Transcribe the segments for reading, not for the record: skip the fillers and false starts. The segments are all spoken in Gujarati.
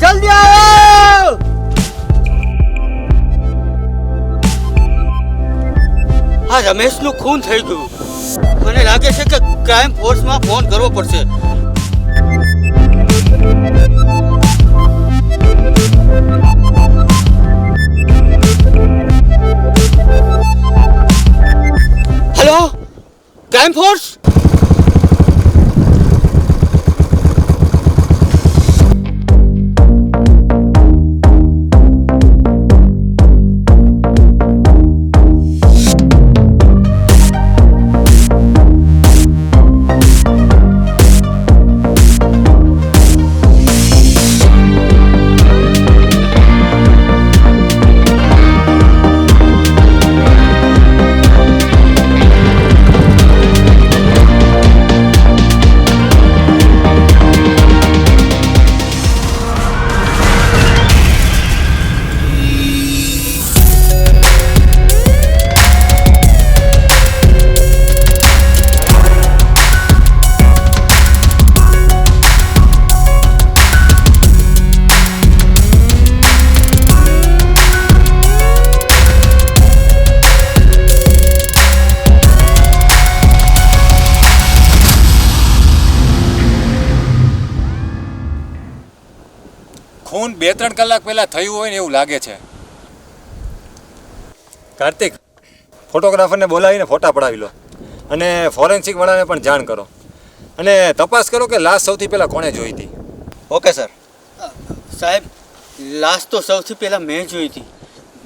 જલ્દી આવો. આ રમેશનું ખૂન થઈ ગયું. મને લાગે છે કે ક્રાઇમ ફોર્સમાં ફોન કરવો પડશે. Hello, crime force. ખૂન 2-3 કલાક પહેલા થયું હોય ને એવું લાગે છે. કાર્તિક, ફોટોગ્રાફરને બોલાવીને ફોટા પડાવી લો અને ફોરેન્સિક વાળાને પણ જાણ કરો અને તપાસ કરો કે લાશ સૌથી પહેલા કોણે જોઈ હતી. Okay sir. સાહેબ, લાશ તો સૌથી પહેલા મેં જોઈ હતી.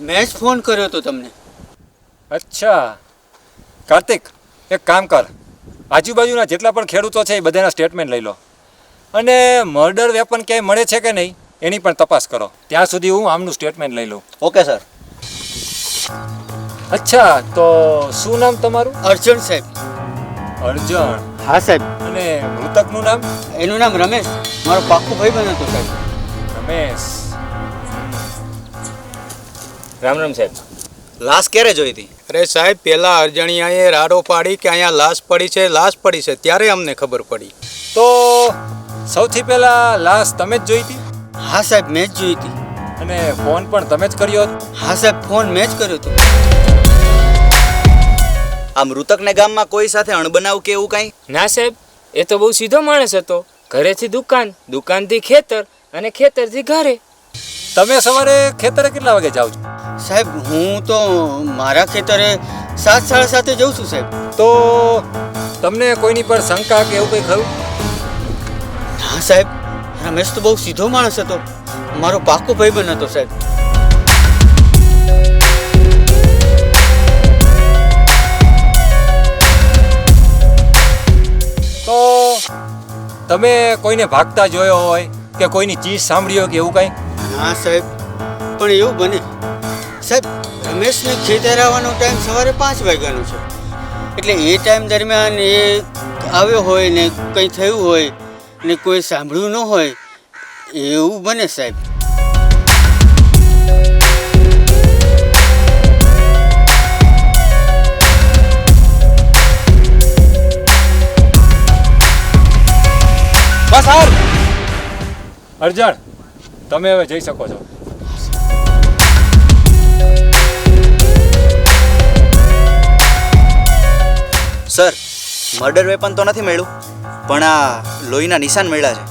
મેં જ ફોન કર્યો હતો તમને. અચ્છા કાર્તિક, એક કામ કર, આજુબાજુના જેટલા પણ ખેડૂતો છે એ બધાના સ્ટેટમેન્ટ લઈ લો અને મર્ડર વેપન ક્યાંય મળે છે કે નહીં એની પણ તપાસ કરો. ત્યાં સુધી હું આમનું સ્ટેટમેન્ટ લઈ લઉં. Okay sir. અચ્છા, તો શું નામ તમારું? અર્જુન સાહેબ. અર્જુન? હા સાહેબ. અને મૃતકનું નામ? એનું નામ રમેશ. મારો પાક્કો ભાઈબંધ હતો સાહેબ. રમેશ. રામ રામ સાહેબ. લાશ ક્યારે જોઈ હતી? અરે સાહેબ, પહેલા અરજણિયાએ રાડો પાડી કે અહીંયા લાશ પડી છે ત્યારે અમને ખબર પડી. તો સૌથી પહેલા લાશ તમે જ જોઈ હતી? હા સાહેબ, મેં જ જોઈ હતી. અને ફોન પણ તમે જ કર્યો હતો? હા સાહેબ, ફોન મેં જ કર્યો હતો. આ મૃતકને ગામમાં કોઈ સાથે અણબનાવ કે એવું કાંઈ? ના સાહેબ, એ તો બહુ સીધો માણસ હતો. ઘરેથી દુકાન, દુકાનથી ખેતર અને ખેતરથી ઘરે. તમે સવારે ખેતરે કેટલા વાગે જાઓ છો? સાહેબ, હું તો મારા ખેતરે 7:30 જઉં છું સાહેબ. તો તમને કોઈની પર શંકા કે એવું કંઈ ખરું? હા સાહેબ, રમેશ તો બહુ સીધો માણસ હતો. મારો પાક્કો ભાઈબંધ હતો સાહેબ. તો તમે કોઈને ભાગતા જોયો હોય કે કોઈની ચીજ સાંભળી હોય કે એવું કંઈ? હા સાહેબ, પણ એવું બને સાહેબ, રમેશને ખેતર આવવાનો ટાઈમ સવારે 5 વાગ્યાનો છે. એટલે એ ટાઈમ દરમિયાન એ આવ્યો હોય ને કંઈ થયું હોય ને કોઈ સાંભળ્યું ન હોય એવું બને સાહેબ. બસ હાલ. અર્જુન, તમે હવે જઈ શકો છો. સર, મર્ડર વેપન તો નથી મળ્યું, પણ આ લોહીના નિશાન મળ્યા છે.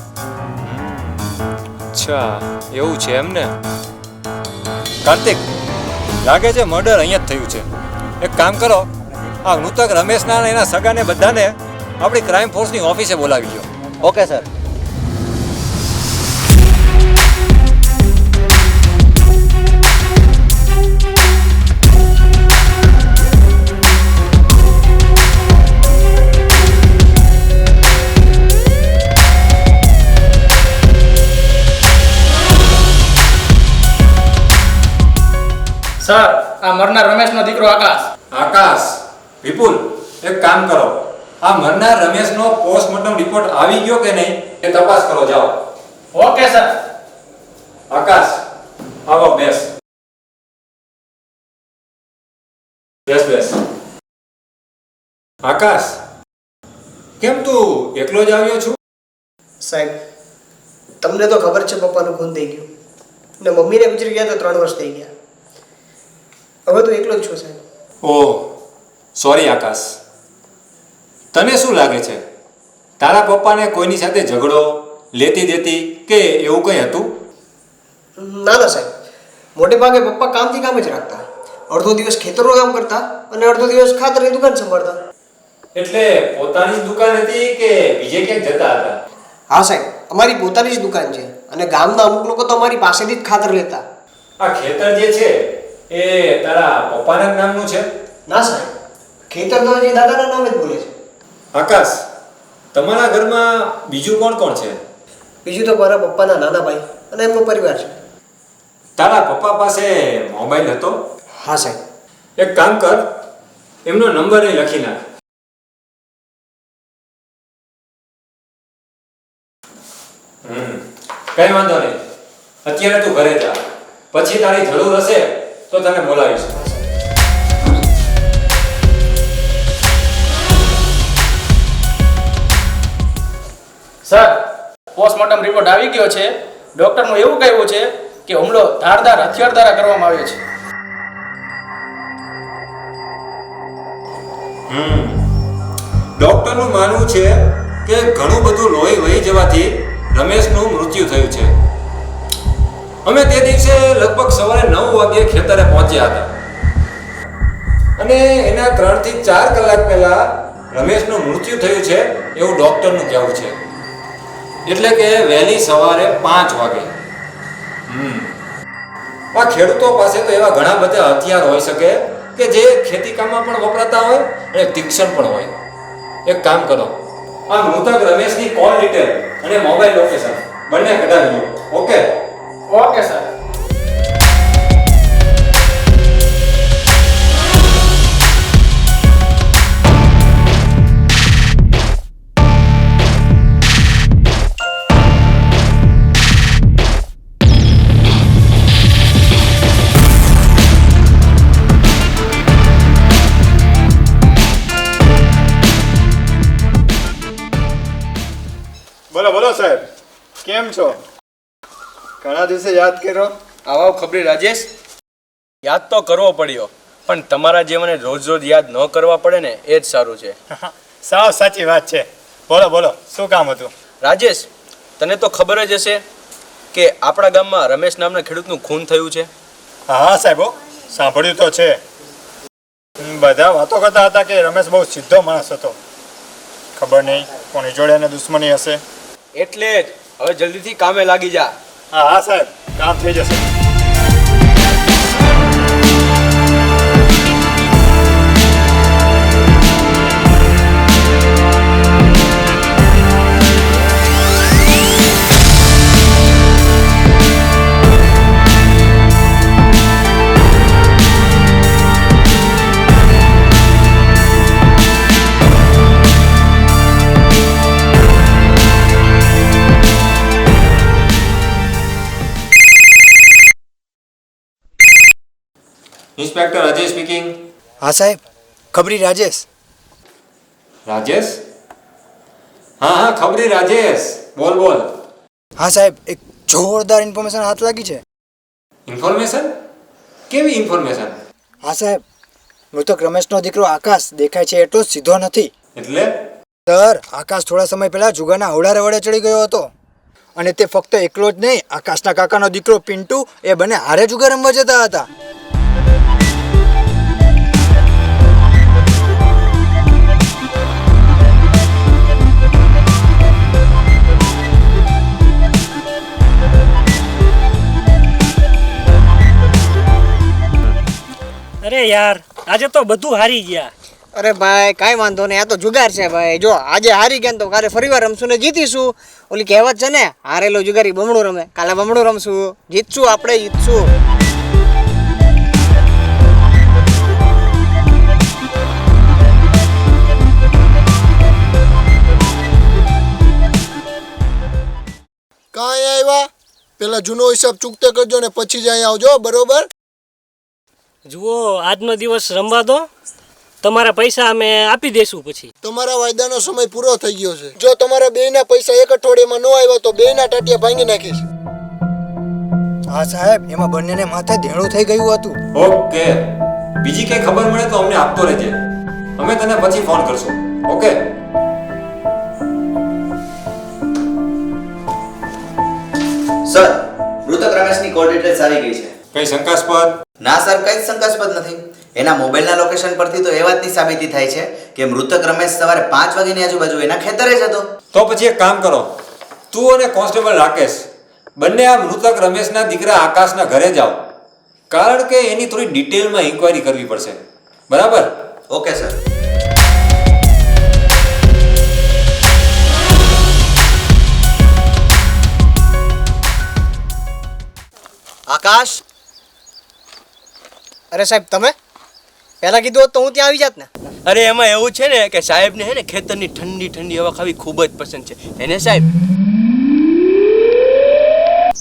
અચ્છા, એવું છે એમ ને. કાર્તિક, લાગે છે મર્ડર અહીંયા જ થયું છે. એક કામ કરો, આ મૃતક રમેશના અને એના સગાને બધાને આપણી ક્રાઇમ ફોર્સની ઓફિસે બોલાવી લો. Okay sir. સર, આ મરનાર રમેશનો દીકરો આકાશ. આકાશ, વિપુલ, એક કામ કરો, આ મરનાર રમેશનો પોસ્ટમોર્ટમ રિપોર્ટ આવી ગયો કે નહીં એ તપાસ કરો. જાઓ. Okay sir. આકાશ, આવો બેસ. બેસ. આકાશ, કેમ તું એકલો જ આવ્યો છું? સાહેબ, તમને તો ખબર છે પપ્પાનું ખૂન થઈ ગયું ને મમ્મીને ગુજરી ગયા તો 3 વર્ષ થઈ ગયા. હવે તો એકલો જ છું સાહેબ. ઓહ સોરી આકાશ, તને શું લાગે છે તારા પપ્પાને કોઈની સાથે ઝઘડો, લેતી દેતી કે એવું કંઈ હતું? ના ના સાહેબ, મોટે ભાગે પપ્પા કામથી કામ જ રાખતા. અડધો દિવસ ખેતરનું કામ કરતા અને અડધો દિવસ ખાતરની દુકાન સંભાળતા. એટલે પોતાની જ દુકાન હતી કે બીજે ક્યાંક જતા હતા? હા સાહેબ, અમારી પોતાની જ દુકાન છે અને ગામના અમુક લોકો તો અમારી પાસેથી જ ખાતર લેતા. આ ખેતર જે છે એ તારા પપ્પાના જ નામનું છે? ના સાહેબ, ખેતર તો હજી દાદાના નામે જ બોલે છે. આકાશ, તમારા ઘરમાં બીજું કોણ કોણ છે? બીજું તો મારા પપ્પાના નાના ભાઈ અને એમનો પરિવાર છે. તારા પપ્પા પાસે મોબાઈલ હતો? હા સાહેબ. એક કામ કર, એમનો નંબર એ લખી નાખ. કઈ વાંધો નહીં, અત્યારે તું ઘરે જા, પછી તારી જરૂર હશે તો તને બોલાવીશ. સર, પોસ્ટમોર્ટમ રિપોર્ટ આવી ગયો છે. ડૉક્ટરનું એવું કહેવું છે કે હુમલો ધારદાર હથિયાર દ્વારા કરવામાં આવ્યો છે. ડોક્ટરનું માનવું છે કે ઘણું બધું લોહી વહી જવાથી રમેશનું મૃત્યુ થયું છે. અમે તે દિવસે લગભગ સવારે 9 વાગ્યે ખેતરે પહોંચ્યા હતા અને એના 3 થી 4 કલાક પહેલા રમેશનું મૃત્યુ થયું છે એવું ડોક્ટરનું કહેવું છે. એટલે કે વહેલી સવારે 5 વાગે. આ ખેડૂતો પાસે તો એવા ઘણા બધા હથિયાર હોઈ શકે કે જે ખેતી કામમાં પણ વપરાતા હોય અને તીક્ષ્ણ પણ હોય. એક કામ કરો, આ મૃતક રમેશની કોલ ડિટેલ અને મોબાઈલ લોકેશન બંને કઢાવી લો. ઓકે? Okay sir. બોલો બોલો સાહેબ, કેમ છો? ઘણા દિવસે યાદ કર્યો. આવો ખબરી રાજેશ, યાદ તો કરવો પડ્યો, પણ તમારા જે મને રોજ રોજ યાદ ન કરવા પડે ને એ જ સારું છે. સાવ સાચી વાત છે. બોલો બોલો, શું કામ હતું? રાજેશ, તને તો ખબર જ હશે કે આપણા ગામમાં રમેશ નામના ખેડૂતનું ખૂન થયું છે. હા સાહેબ, સાંભળ્યું તો છે. બધા વાતો કરતા હતા કે રમેશ બહુ સીધો માણસ હતો. ખબર નહીં કોની જોડે એને દુશ્મની હશે. એટલે જ હવે જલ્દીથી કામે લાગી જા. હા હા સાહેબ, કામ થઈ જશે. Inspector Ajay speaking. હા સાહેબ, ખબરી રાજેશ. રાજેશ? હા હા, ખબરી રાજેશ, બોલ બોલ. હા સાહેબ, એક જોરદાર ઇન્ફોર્મેશન હાથ લાગી છે. ઇન્ફોર્મેશન? કેવી ઇન્ફોર્મેશન? હા સાહેબ, મૃતક રમેશનો દીકરો આકાશ દેખાય છે એટલો સીધો નથી. એટલે? સર, આકાશ થોડા સમય પહેલા જુગારના હોડા વડે ચડી ગયો હતો અને તે ફક્ત એકલો જ નહીં, આકાશના કાકાનો દીકરો પિન્ટુ એ બંને હારે જુગાર રમવા જતા હતા. અરે યાર, આજે તો બધું હારી ગયા. અરે ભાઈ, કાંઈ વાંધો નહીં, આ તો જુગાર છે ભાઈ. જો આજે હારી ગયા તો કાલે ફરીવાર રમશું ને જીતીશું. ઓલી કહેવત છે ને, હારેલો જુગારી બમણું રમે. કાલે બમણું રમશું, જીતશું, આપણે જીતશું. કાંઈ આવ્યા પેલા જૂનો હિસાબ ચૂકતે કરજો ને પછી જ અહીં આવજો, બરોબર? જુઓ, આજનો દિવસ રમવા દો. તમારા પૈસા અમે આપી દેશું પછી. તમારા વાયદાનો સમય પૂરો થઈ ગયો છે. જો તમારા બેયના પૈસા એક અઠવાડિયામાં ન આવ્યા તો બેયના ટાટિયા ભાંગી નાખીશ. હા સાહેબ, એમાં બંનેને માથે ધેણું થઈ ગયું હતું. ઓકે, બીજી કઈ ખબર મળે તો અમને આપતો રહેજે. અમે તને પછી ફોન કરશું. ઓકે. સર, મૃતક રમેશની કોલ ડિટેલ્સ આવી ગઈ છે. કઈ શંકાસ્પદ? ના સર, કઈ જ શંકાસ્પદ નથી. એના મોબાઈલના લોકેશન પરથી તો એ વાતની સાબિતી થાય છે કે મૃતક રમેશ સવારે 5 વાગ્યાની આજુબાજુ એના ખેતરે જ હતો. તો પછી એક કામ કરો, તું અને કોન્સ્ટેબલ રાકેશ બંને આ મૃતક રમેશના દીકરા આકાશના ઘરે જાઓ, કારણ કે એની થોડી ડિટેલમાં ઇન્ક્વાયરી કરવી પડશે. બરાબર? Okay sir. આકાશ, અરે સાહેબ તમે પહેલા કીધું હોત તો હું ત્યાં આવી જાત ને. અરે એમાં એવું છે ને કે સાહેબને હે ને ખેતરની ઠંડી ઠંડી હવા ખાવી ખૂબ જ પસંદ છે એને સાહેબ.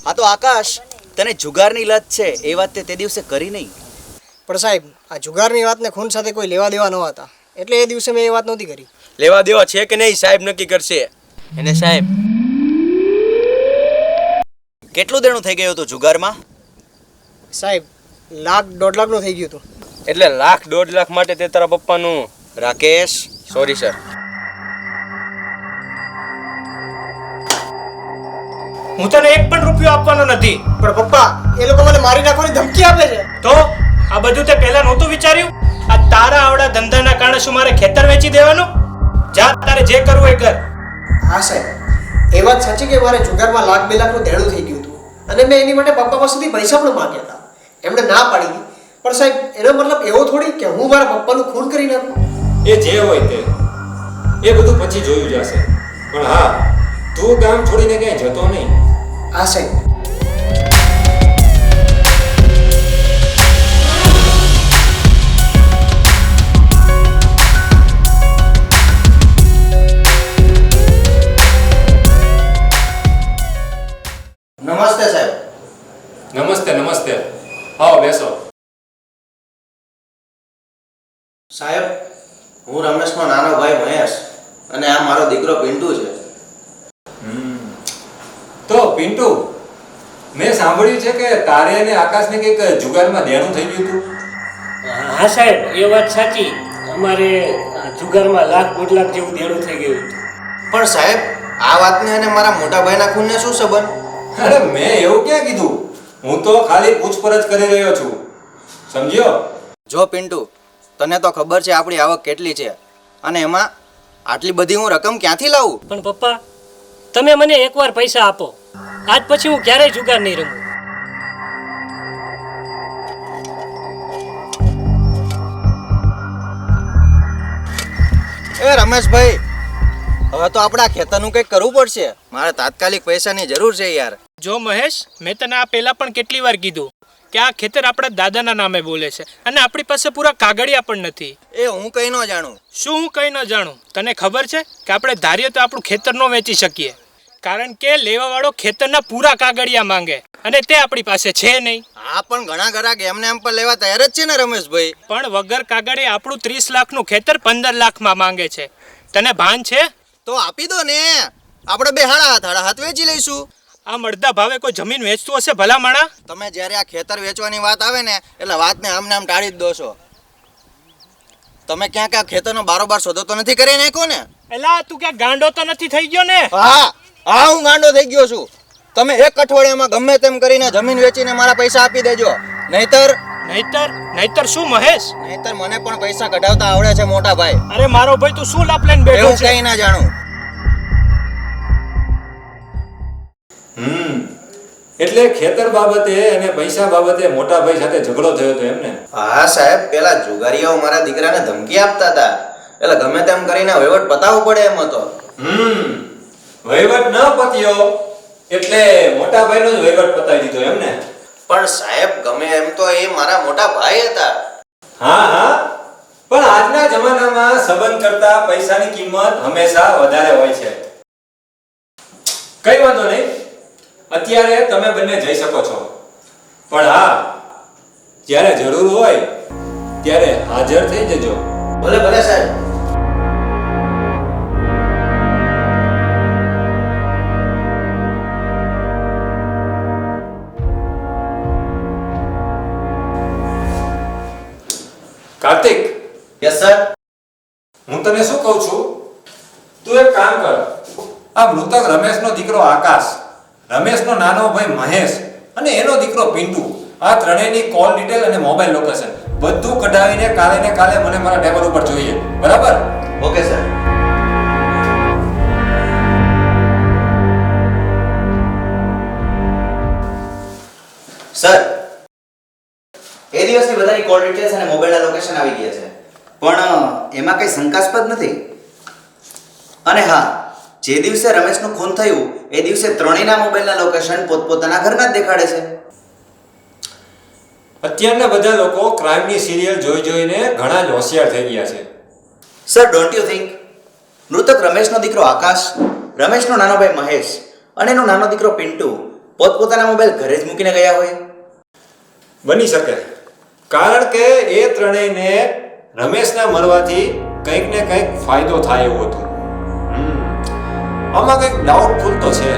આ તો આકાશ, તને જુગારની લત છે એ વાત તે દિવસે કરી નહીં. પણ સાહેબ આ જુગારની વાતને ખૂન સાથે કોઈ લેવા દેવા ન હતા, એટલે એ દિવસે મેં એ વાત નહોતી કરી. લેવા દેવા છે કે નહીં સાહેબ નક્કી કરશે એને સાહેબ. કેટલું દેણું થઈ ગયું હતું જુગારમાં? સાહેબ 1,00,000-1.5 લાખનું થઈ ગયું હતું. એટલે 1,00,000-1.5 લાખ માટે તે તારા પપ્પાનું. Rakesh, sorry sir. હું તને એક પણ રૂપિયો આપવાનો નથી. પણ પપ્પા એ લોકો મને મારી નાખવાની ધમકી આપે છે. તો આ બધું તે પહેલા નહોતું વિચાર્યું? આ તારા આવડા ધંધાના કારણે શું મારે ખેતર વેચી દેવાનું? જા, તારે જે કરવું એ કર. હા સાહેબ, એ વાત સાચી કે મારે જુગારમાં 1,00,000-2 લાખનું દેણું થઈ ગયું હતું અને મેં એની માટે પપ્પા પાસેથી પૈસા પણ માંગ્યા હતા. એમણે ના પાડી હતી. પણ સાહેબ એનો મતલબ એવો થોડી કે હું મારા પપ્પાનું ખૂન કરી નાખું. એ જે હોય તે, એ બધું પછી જોયું જશે. પણ હા, તું ગામ છોડીને ક્યાંય જતો નહીં. હા સાહેબ. નમસ્તે સાહેબ. નમસ્તે નમસ્તે, આવો બેસો. સાહેબ, હું રમેશનો નાનો ભાઈ મહેશ અને આ મારો દીકરો પિન્ટુ છે. તો પિન્ટુ, મેં સાંભળ્યું છે કે તારે અને આકાશને કંઈક જુગારમાં દેણું થઈ ગયું હતું. હા સાહેબ, એ વાત સાચી. અમારે જુગારમાં 1,00,000-1.5 લાખ જેવું દેણું થઈ ગયું હતું. પણ સાહેબ, આ વાતને અને મારા મોટા ભાઈના ખૂનને શું સંબંધ? અરે મેં એવું ક્યાં કીધું? હું તો ખાલી પૂછપરછ કરી રહ્યો છું, સમજ્યો? જો પિન્ટુ, તને તો ખબર છે આપણી આવક કેટલી છે અને એમાં આટલી બધી હું રકમ ક્યાંથી લાવું? પણ પપ્પા તમે મને એકવાર પૈસા આપો, આજ પછી હું ક્યારેય જુગાર નહીં રમું. એ રમેશભાઈ, હવે તો આપણા ખેતરનું કંઈક કરવું પડશે. મારે તાત્કાલિક પૈસાની જરૂર છે યાર. જો મહેશ, મેં તને આ પહેલા પણ કેટલી વાર કીધું કે આ ખેતર આપણા દાદાના નામે બોલે છે અને આપણી પાસે પૂરા કાગળિયા પણ નથી. એ હું કઈ ન જાણું. શું હું કઈ ન જાણું? તને ખબર છે કે આપણે ધારીએ તો આપણું ખેતર ન વેચી શકીએ, કારણ કે લેવાવાળો ખેતરના પૂરા કાગળિયા માંગે અને તે આપણી પાસે છે નહીં. હા, પણ ઘણા ગ્રાહક એમને એમ પર લેવા તૈયાર જ છે ને રમેશભાઈ. પણ વગર કાગળે આપણું 30 લાખનું ખેતર 15 લાખમાં માંગે છે. તને ભાન છે? તો આપી દો ને, આપણે બે હાડા હાથ વેચી લઈશું. આ મળદા ભાવે કોઈ જમીન વેચતું હશે ભલા માણા? તમે જ્યારે આ ખેતર વેચવાની વાત આવે ને એટલે વાતને આમને આમ ટાળી જ દો છો. તમે ક્યાંક આ ખેતરનો બારોબાર સોદો તો નથી કરી નાખ્યો ને? એલા તું ક્યાં ગાંડો તો નથી થઈ ગયો ને? હા, હું ગાંડો થઈ ગયો છું. તમે એક અઠવાડિયામાં ગમે તેમ કરીને જમીન વેચીને મારા પૈસા આપી દેજો, નહીતર શું મહેશ? નહીતર મને પણ પૈસા કઢાવતા આવડે છે મોટા ભાઈ. અરે મારો ભાઈ તું શું લાપ લઈને બેઠો એવું છે? કઈ ના જાણું. એટલે ખેતર બાબતે અને પૈસા બાબતે મોટા ભાઈ સાથે ઝઘડો થયો હતો એમને? હા સાહેબ, પેલા જુગારીઓ મારા દીકરાને ધમકી આપતા હતા એટલે ગમે તેમ કરીને વહીવટ પતાવવો પડે એમ હતો. વહીવટ ન પત્યો એટલે મોટા ભાઈનો જ વહીવટ પતાવી દીધો એમને? પણ સાહેબ, ગમે એમ તો એ મારા મોટા ભાઈ હતા. હા, પણ આજના જમાનામાં સંબંધ કરતા પૈસાની કિંમત હંમેશા વધારે હોય છે. કઈ વાંધો નહીં, અત્યારે તમે બંને જઈ શકો છો, પણ હા, જ્યારે જરૂર હોય ત્યારે હાજર થઈ જજો. ભલે ભલે સાહેબ. Kartik, yes sir. હું તને શું કહું છું, તું એક કામ કર, આ મૃતક રમેશનો દીકરો આકાશ, રમેશનો નાનો ભાઈ મહેશ અને એનો દીકરો પિન્ટુ, આ ત્રણેયની કોલ ડિટેલ અને મોબાઈલ લોકેશન બધું કઢાવીને કાલે ને કાલે મને મારા ટેબલ ઉપર જોઈએ, બરાબર? Okay sir. સર, એ દિવસની બધાની કોલ ડિટેલ્સ અને મોબાઈલના લોકેશન આવી ગયા છે, પણ એમાં કંઈ શંકાસ્પદ નથી. અને હા, જે દિવસે રમેશનું ખૂન થયું એ દિવસે ત્રણેયના મોબાઈલના લોકેશન પોતપોતાના ઘરના જ દેખાડે છે. અત્યારના બધા લોકો ક્રાઇમની સિરિયલ જોઈ જોઈને ઘણા જ હોશિયાર થઈ ગયા છે. સર, ડોન્ટ યુ થિંક મૃતક રમેશનો દીકરો આકાશ, રમેશનો નાનો ભાઈ મહેશ અને એનો નાનો દીકરો પિન્ટુ પોતપોતાના મોબાઈલ ઘરે જ મૂકીને ગયા હોય? બની શકે, કારણ કે એ ત્રણેયને રમેશના મરવાથી કંઈક ને કંઈક ફાયદો થાય એવું હતું. આમાં કંઈક ડાઉટફુલ તો છે.